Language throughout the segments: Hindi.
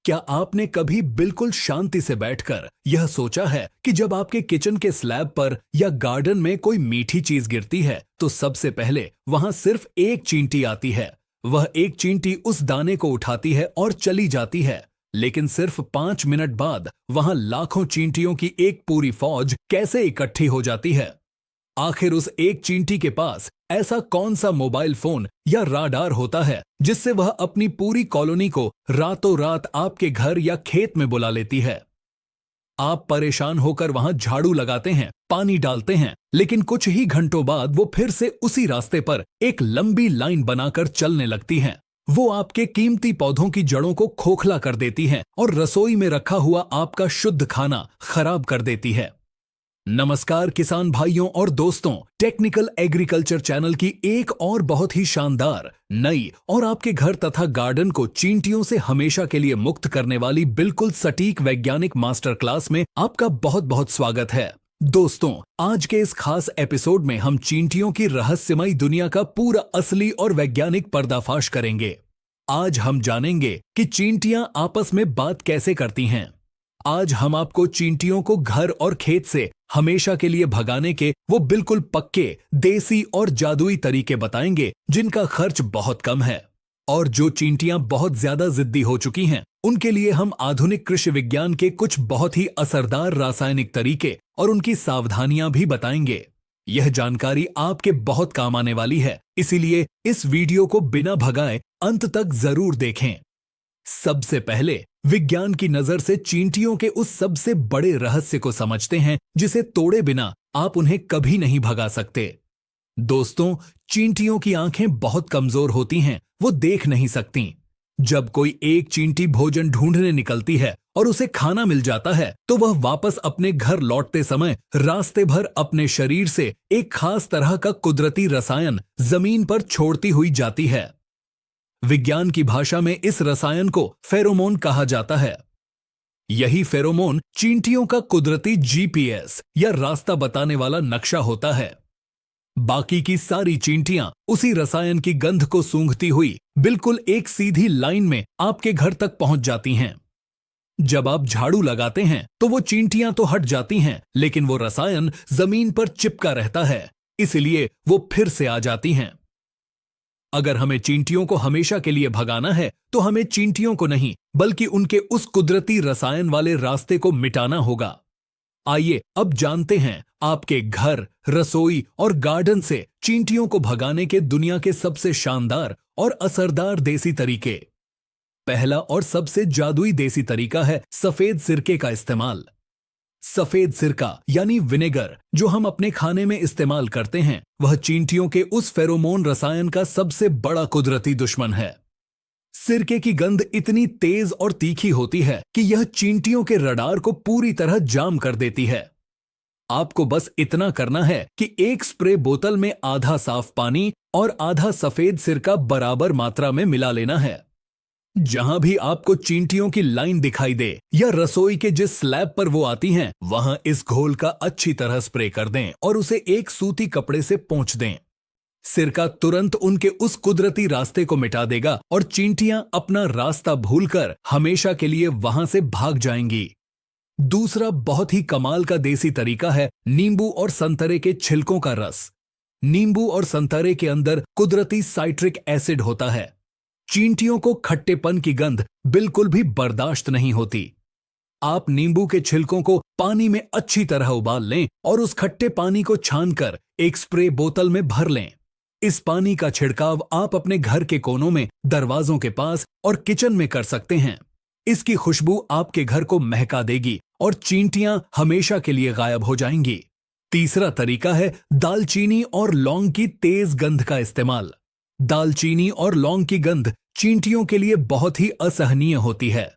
क्या आपने कभी बिल्कुल शांति से बैठकर यह सोचा है कि जब आपके किचन के स्लैब पर या गार्डन में कोई मीठी चीज गिरती है तो सबसे पहले वहां सिर्फ एक चींटी आती है। वह एक चींटी उस दाने को उठाती है और चली जाती है, लेकिन सिर्फ 5 मिनट बाद वहां लाखों चींटियों की एक पूरी फौज कैसे इकट्ठी हो जाती है। आखिर उस एक चींटी के पास ऐसा कौन सा मोबाइल फोन या राडार होता है जिससे वह अपनी पूरी कॉलोनी को रातों रात आपके घर या खेत में बुला लेती है। आप परेशान होकर वहां झाड़ू लगाते हैं, पानी डालते हैं, लेकिन कुछ ही घंटों बाद वो फिर से उसी रास्ते पर एक लंबी लाइन बनाकर चलने लगती हैं। वो आपके कीमती पौधों की जड़ों को खोखला कर देती हैं और रसोई में रखा हुआ आपका शुद्ध खाना खराब कर देती है। नमस्कार किसान भाइयों और दोस्तों, टेक्निकल एग्रीकल्चर चैनल की एक और बहुत ही शानदार, नई और आपके घर तथा गार्डन को चींटियों से हमेशा के लिए मुक्त करने वाली बिल्कुल सटीक वैज्ञानिक मास्टर क्लास में आपका बहुत बहुत स्वागत है। दोस्तों, आज के इस खास एपिसोड में हम चींटियों की रहस्यमयी दुनिया का पूरा असली और वैज्ञानिक पर्दाफाश करेंगे। आज हम जानेंगे कि चींटियां आपस में बात कैसे करती हैं। आज हम आपको चींटियों को घर और खेत से हमेशा के लिए भगाने के वो बिल्कुल पक्के, देसी और जादुई तरीके बताएंगे जिनका खर्च बहुत कम है। और जो चींटियां बहुत ज्यादा जिद्दी हो चुकी हैं, उनके लिए हम आधुनिक कृषि विज्ञान के कुछ बहुत ही असरदार रासायनिक तरीके और उनकी सावधानियां भी बताएंगे। यह जानकारी आपके बहुत काम आने वाली है, इसीलिए इस वीडियो को बिना भगाए अंत तक जरूर देखें। सबसे पहले विज्ञान की नजर से चींटियों के उस सबसे बड़े रहस्य को समझते हैं जिसे तोड़े बिना आप उन्हें कभी नहीं भगा सकते। दोस्तों, चींटियों की आंखें बहुत कमजोर होती हैं, वो देख नहीं सकती। जब कोई एक चींटी भोजन ढूंढने निकलती है और उसे खाना मिल जाता है तो वह वापस अपने घर लौटते समय रास्ते भर अपने शरीर से एक खास तरह का कुदरती रसायन जमीन पर छोड़ती हुई जाती है। विज्ञान की भाषा में इस रसायन को फेरोमोन कहा जाता है। यही फेरोमोन चींटियों का कुदरती जीपीएस या रास्ता बताने वाला नक्शा होता है। बाकी की सारी चींटियां उसी रसायन की गंध को सूंघती हुई बिल्कुल एक सीधी लाइन में आपके घर तक पहुंच जाती हैं। जब आप झाड़ू लगाते हैं तो वो चींटियां तो हट जाती हैं, लेकिन वो रसायन जमीन पर चिपका रहता है, इसलिए वो फिर से आ जाती हैं। अगर हमें चींटियों को हमेशा के लिए भगाना है तो हमें चींटियों को नहीं बल्कि उनके उस कुदरती रसायन वाले रास्ते को मिटाना होगा। आइए अब जानते हैं आपके घर, रसोई और गार्डन से चींटियों को भगाने के दुनिया के सबसे शानदार और असरदार देसी तरीके। पहला और सबसे जादुई देसी तरीका है सफेद सिरके का इस्तेमाल। सफेद सिरका यानी विनेगर जो हम अपने खाने में इस्तेमाल करते हैं, वह चींटियों के उस फेरोमोन रसायन का सबसे बड़ा कुदरती दुश्मन है। सिरके की गंध इतनी तेज और तीखी होती है कि यह चींटियों के रडार को पूरी तरह जाम कर देती है। आपको बस इतना करना है कि एक स्प्रे बोतल में आधा साफ पानी और आधा सफेद सिरका बराबर मात्रा में मिला लेना है। जहां भी आपको चींटियों की लाइन दिखाई दे या रसोई के जिस स्लैब पर वो आती हैं, वहां इस घोल का अच्छी तरह स्प्रे कर दें और उसे एक सूती कपड़े से पोंछ दें। सिरका तुरंत उनके उस कुदरती रास्ते को मिटा देगा और चींटियां अपना रास्ता भूलकर हमेशा के लिए वहां से भाग जाएंगी। दूसरा बहुत ही कमाल का देसी तरीका है नींबू और संतरे के छिलकों का रस। नींबू और संतरे के अंदर कुदरती साइट्रिक एसिड होता है। चींटियों को खट्टेपन की गंध बिल्कुल भी बर्दाश्त नहीं होती। आप नींबू के छिलकों को पानी में अच्छी तरह उबाल लें और उस खट्टे पानी को छानकर एक स्प्रे बोतल में भर लें। इस पानी का छिड़काव आप अपने घर के कोनों में, दरवाजों के पास और किचन में कर सकते हैं। इसकी खुशबू आपके घर को महका देगी और चींटियां हमेशा के लिए गायब हो जाएंगी। तीसरा तरीका है दालचीनी और लौंग की तेज गंध का इस्तेमाल। दालचीनी और लौंग की गंध चींटियों के लिए बहुत ही असहनीय होती है।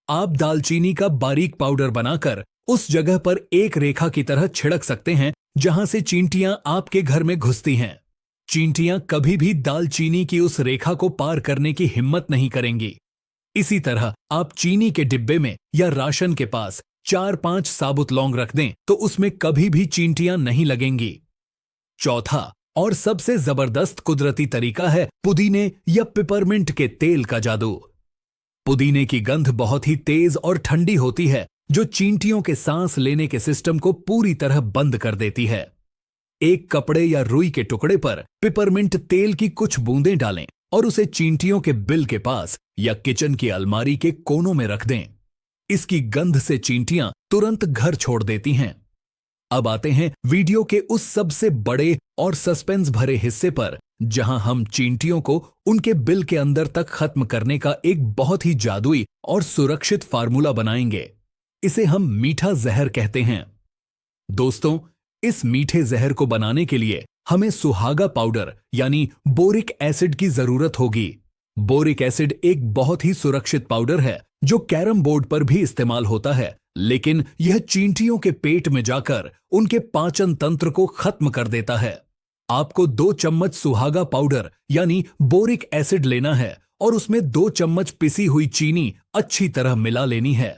आप दालचीनी का बारीक पाउडर बनाकर उस जगह पर एक रेखा की तरह छिड़क सकते हैं जहां से चींटियां आपके घर में घुसती हैं। चींटियां कभी भी दालचीनी की उस रेखा को पार करने की हिम्मत नहीं करेंगी। इसी तरह आप चीनी के डिब्बे में या राशन के पास 4-5 साबुत लौंग रख दें तो उसमें कभी भी चींटियां नहीं लगेंगी। चौथा और सबसे जबरदस्त कुदरती तरीका है पुदीने या पिपरमिंट के तेल का जादू। पुदीने की गंध बहुत ही तेज और ठंडी होती है, जो चींटियों के सांस लेने के सिस्टम को पूरी तरह बंद कर देती है। एक कपड़े या रुई के टुकड़े पर पिपरमिंट तेल की कुछ बूंदें डालें और उसे चींटियों के बिल के पास या किचन की अलमारी के कोनों में रख दें। इसकी गंध से चींटियां तुरंत घर छोड़ देती हैं। अब आते हैं वीडियो के उस सबसे बड़े और सस्पेंस भरे हिस्से पर, जहां हम चींटियों को उनके बिल के अंदर तक खत्म करने का एक बहुत ही जादुई और सुरक्षित फार्मूला बनाएंगे। इसे हम मीठा जहर कहते हैं। दोस्तों, इस मीठे जहर को बनाने के लिए हमें सुहागा पाउडर यानी बोरिक एसिड की जरूरत होगी। बोरिक एसिड एक बहुत ही सुरक्षित पाउडर है जो कैरम बोर्ड पर भी इस्तेमाल होता है, लेकिन यह चींटियों के पेट में जाकर उनके पाचन तंत्र को खत्म कर देता है। आपको 2 चम्मच सुहागा पाउडर यानी बोरिक एसिड लेना है और उसमें 2 चम्मच पिसी हुई चीनी अच्छी तरह मिला लेनी है।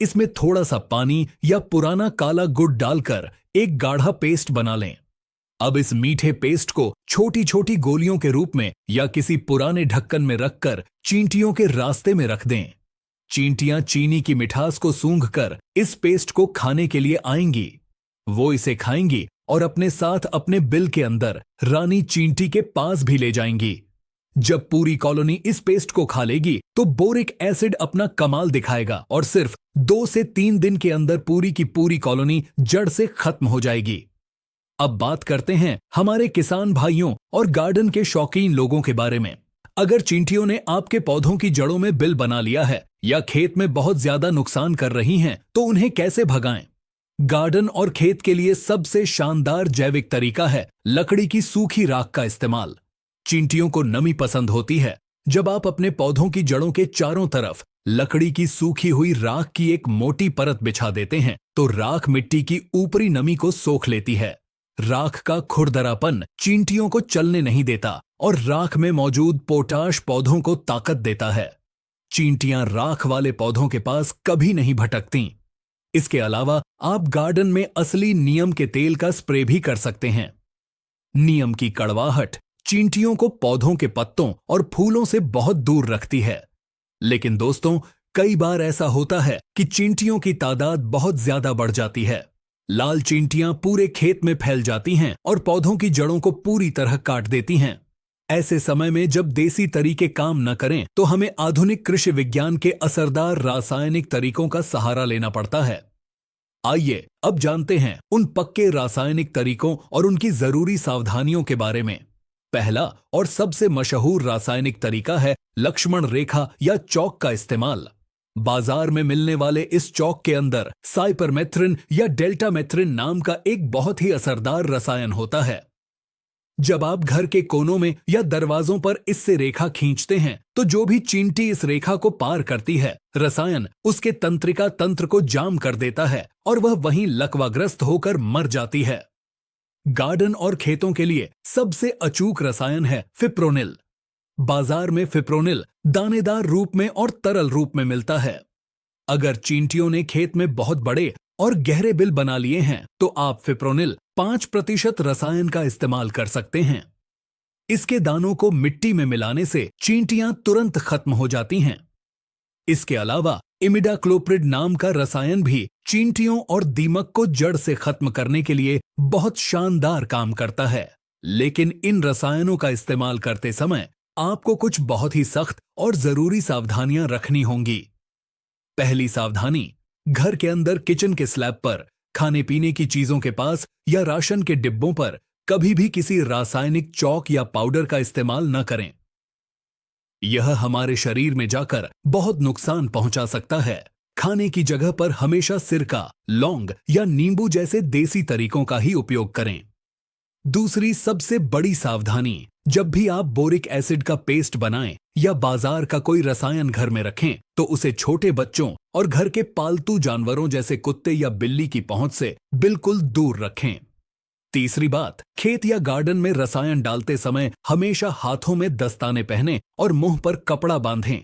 इसमें थोड़ा सा पानी या पुराना काला गुड़ डालकर एक गाढ़ा पेस्ट बना लें। अब इस मीठे पेस्ट को छोटी छोटी गोलियों के रूप में या किसी पुराने ढक्कन में रखकर चींटियों के रास्ते में रख दें। चींटियां चीनी की मिठास को सूंघकर इस पेस्ट को खाने के लिए आएंगी। वो इसे खाएंगी और अपने साथ अपने बिल के अंदर रानी चींटी के पास भी ले जाएंगी। जब पूरी कॉलोनी इस पेस्ट को खा लेगी तो बोरिक एसिड अपना कमाल दिखाएगा और सिर्फ 2 से 3 दिन के अंदर पूरी की पूरी कॉलोनी जड़ से खत्म हो जाएगी। अब बात करते हैं हमारे किसान भाइयों और गार्डन के शौकीन लोगों के बारे में। अगर चींटियों ने आपके पौधों की जड़ों में बिल बना लिया है या खेत में बहुत ज्यादा नुकसान कर रही हैं, तो उन्हें कैसे भगाएं? गार्डन और खेत के लिए सबसे शानदार जैविक तरीका है लकड़ी की सूखी राख का इस्तेमाल। चींटियों को नमी पसंद होती है। जब आप अपने पौधों की जड़ों के चारों तरफ लकड़ी की सूखी हुई राख की एक मोटी परत बिछा देते हैं, तो राख मिट्टी की ऊपरी नमी को सोख लेती है। राख का खुरदरापन चींटियों को चलने नहीं देता और राख में मौजूद पोटाश पौधों को ताकत देता है। चींटियां राख वाले पौधों के पास कभी नहीं भटकती। इसके अलावा आप गार्डन में असली नीम के तेल का स्प्रे भी कर सकते हैं। नीम की कड़वाहट चींटियों को पौधों के पत्तों और फूलों से बहुत दूर रखती है। लेकिन दोस्तों, कई बार ऐसा होता है कि चींटियों की तादाद बहुत ज्यादा बढ़ जाती है। लाल चींटियां पूरे खेत में फैल जाती हैं और पौधों की जड़ों को पूरी तरह काट देती हैं। ऐसे समय में जब देसी तरीके काम न करें, तो हमें आधुनिक कृषि विज्ञान के असरदार रासायनिक तरीकों का सहारा लेना पड़ता है। आइए अब जानते हैं उन पक्के रासायनिक तरीकों और उनकी जरूरी सावधानियों के बारे में। पहला और सबसे मशहूर रासायनिक तरीका है लक्ष्मण रेखा या चौक का इस्तेमाल। बाजार में मिलने वाले इस चौक के अंदर साइपरमेथ्रिन या डेल्टामेथ्रिन नाम का एक बहुत ही असरदार रसायन होता है। जब आप घर के कोनों में या दरवाजों पर इससे रेखा खींचते हैं, तो जो भी चींटी इस रेखा को पार करती है, रसायन उसके तंत्रिका तंत्र को जाम कर देता है और वह वहीं लकवाग्रस्त होकर मर जाती है। गार्डन और खेतों के लिए सबसे अचूक रसायन है फिप्रोनिल। बाजार में फिप्रोनिल दानेदार रूप में और तरल रूप में मिलता है। अगर चींटियों ने खेत में बहुत बड़े और गहरे बिल बना लिए हैं, तो आप फिप्रोनिल 5% रसायन का इस्तेमाल कर सकते हैं। इसके दानों को मिट्टी में मिलाने से चींटियां तुरंत खत्म हो जाती हैं। इसके अलावा इमिडाक्लोप्रिड नाम का रसायन भी चींटियों और दीमक को जड़ से खत्म करने के लिए बहुत शानदार काम करता है। लेकिन इन रसायनों का इस्तेमाल करते समय आपको कुछ बहुत ही सख्त और जरूरी सावधानियां रखनी होंगी। पहली सावधानी, घर के अंदर किचन के स्लैब पर, खाने पीने की चीजों के पास या राशन के डिब्बों पर कभी भी किसी रासायनिक चौक या पाउडर का इस्तेमाल न करें। यह हमारे शरीर में जाकर बहुत नुकसान पहुंचा सकता है। खाने की जगह पर हमेशा सिरका, लौंग या नींबू जैसे देसी तरीकों का ही उपयोग करें। दूसरी सबसे बड़ी सावधानी, जब भी आप बोरिक एसिड का पेस्ट बनाएं या बाजार का कोई रसायन घर में रखें, तो उसे छोटे बच्चों और घर के पालतू जानवरों जैसे कुत्ते या बिल्ली की पहुंच से बिल्कुल दूर रखें। तीसरी बात, खेत या गार्डन में रसायन डालते समय हमेशा हाथों में दस्ताने पहनें और मुंह पर कपड़ा बांधें।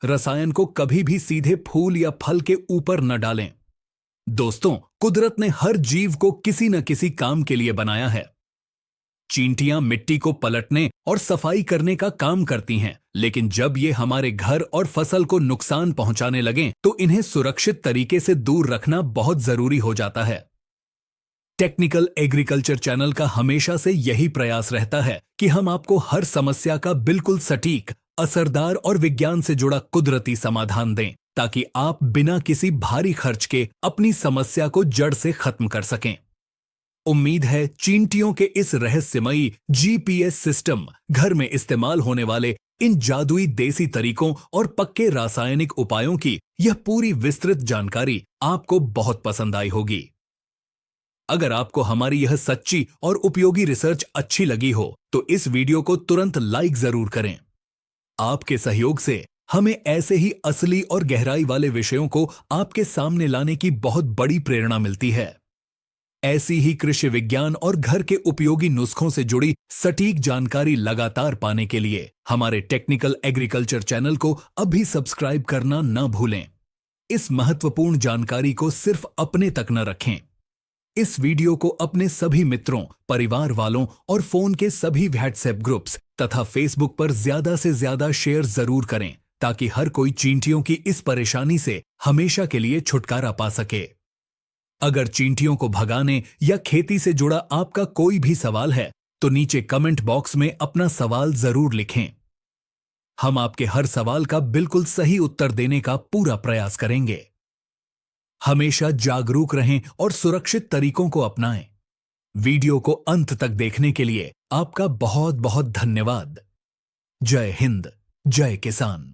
रसायन को कभी भी सीधे फूल या फल के ऊपर न डालें। दोस्तों, कुदरत ने हर जीव को किसी न किसी काम के लिए बनाया है। चींटियां मिट्टी को पलटने और सफाई करने का काम करती हैं, लेकिन जब ये हमारे घर और फसल को नुकसान पहुंचाने लगें तो इन्हें सुरक्षित तरीके से दूर रखना बहुत जरूरी हो जाता है। टेक्निकल एग्रीकल्चर चैनल का हमेशा से यही प्रयास रहता है कि हम आपको हर समस्या का बिल्कुल सटीक, असरदार और विज्ञान से जुड़ा कुदरती समाधान दें, ताकि आप बिना किसी भारी खर्च के अपनी समस्या को जड़ से खत्म कर सकें। उम्मीद है चींटियों के इस रहस्यमयी जीपीएस सिस्टम, घर में इस्तेमाल होने वाले इन जादुई देसी तरीकों और पक्के रासायनिक उपायों की यह पूरी विस्तृत जानकारी आपको बहुत पसंद आई होगी। अगर आपको हमारी यह सच्ची और उपयोगी रिसर्च अच्छी लगी हो तो इस वीडियो को तुरंत लाइक जरूर करें। आपके सहयोग से हमें ऐसे ही असली और गहराई वाले विषयों को आपके सामने लाने की बहुत बड़ी प्रेरणा मिलती है। ऐसी ही कृषि विज्ञान और घर के उपयोगी नुस्खों से जुड़ी सटीक जानकारी लगातार पाने के लिए हमारे टेक्निकल एग्रीकल्चर चैनल को अभी सब्सक्राइब करना न भूलें। इस महत्वपूर्ण जानकारी को सिर्फ अपने तक न रखें। इस वीडियो को अपने सभी मित्रों, परिवार वालों और फोन के सभी व्हाट्सएप ग्रुप्स तथा फेसबुक पर ज्यादा से ज्यादा शेयर जरूर करें, ताकि हर कोई चींटियों की इस परेशानी से हमेशा के लिए छुटकारा पा सके। अगर चींटियों को भगाने या खेती से जुड़ा आपका कोई भी सवाल है तो नीचे कमेंट बॉक्स में अपना सवाल जरूर लिखें। हम आपके हर सवाल का बिल्कुल सही उत्तर देने का पूरा प्रयास करेंगे। हमेशा जागरूक रहें और सुरक्षित तरीकों को अपनाएं। वीडियो को अंत तक देखने के लिए आपका बहुत बहुत धन्यवाद। जय हिंद, जय किसान।